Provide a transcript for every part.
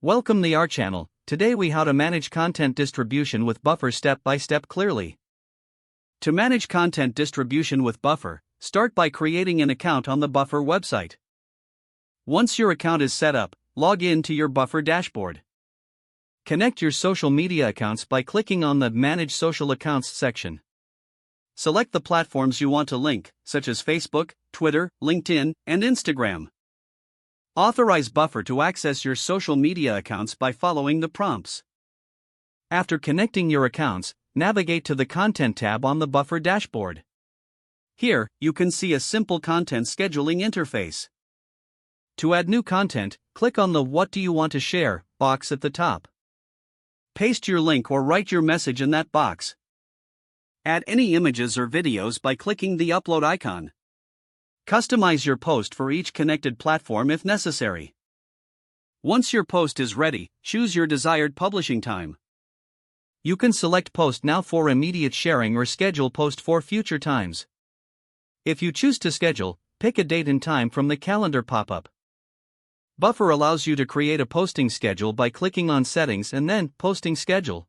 Welcome to our channel. Today we how to manage content distribution with Buffer step by step clearly. To manage content distribution with Buffer, start by creating an account on the Buffer website. Once your account is set up, log in to your Buffer dashboard. Connect your social media accounts by clicking on the Manage Social Accounts section. Select the platforms you want to link, such as Facebook, Twitter, LinkedIn, and Instagram. Authorize Buffer to access your social media accounts by following the prompts. After connecting your accounts, navigate to the Content tab on the Buffer dashboard. Here, you can see a simple content scheduling interface. To add new content, click on the What do you want to share box at the top. Paste your link or write your message in that box. Add any images or videos by clicking the Upload icon. Customize your post for each connected platform if necessary. Once your post is ready, choose your desired publishing time. You can select Post Now for immediate sharing or schedule post for future times. If you choose to schedule, pick a date and time from the calendar pop-up. Buffer allows you to create a posting schedule by clicking on Settings and then Posting Schedule.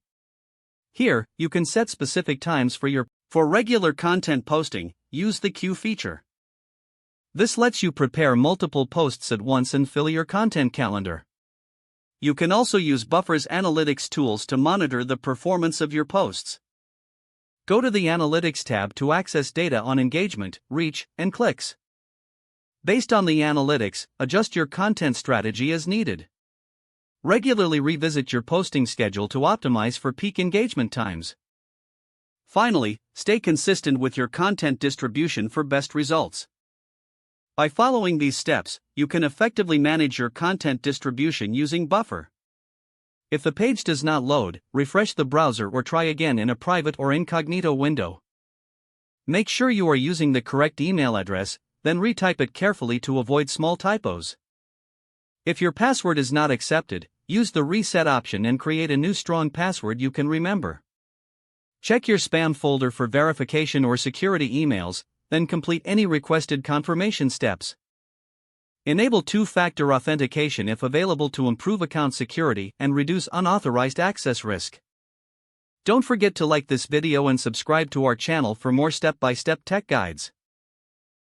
Here, you can set specific times for regular content posting, use the queue feature. This lets you prepare multiple posts at once and fill your content calendar. You can also use Buffer's analytics tools to monitor the performance of your posts. Go to the Analytics tab to access data on engagement, reach, and clicks. Based on the analytics, adjust your content strategy as needed. Regularly revisit your posting schedule to optimize for peak engagement times. Finally, stay consistent with your content distribution for best results. By following these steps, you can effectively manage your content distribution using Buffer. If the page does not load, refresh the browser or try again in a private or incognito window. Make sure you are using the correct email address, then retype it carefully to avoid small typos. If your password is not accepted, use the reset option and create a new strong password you can remember. Check your spam folder for verification or security emails, then complete any requested confirmation steps. Enable two-factor authentication if available to improve account security and reduce unauthorized access risk. Don't forget to like this video and subscribe to our channel for more step-by-step tech guides.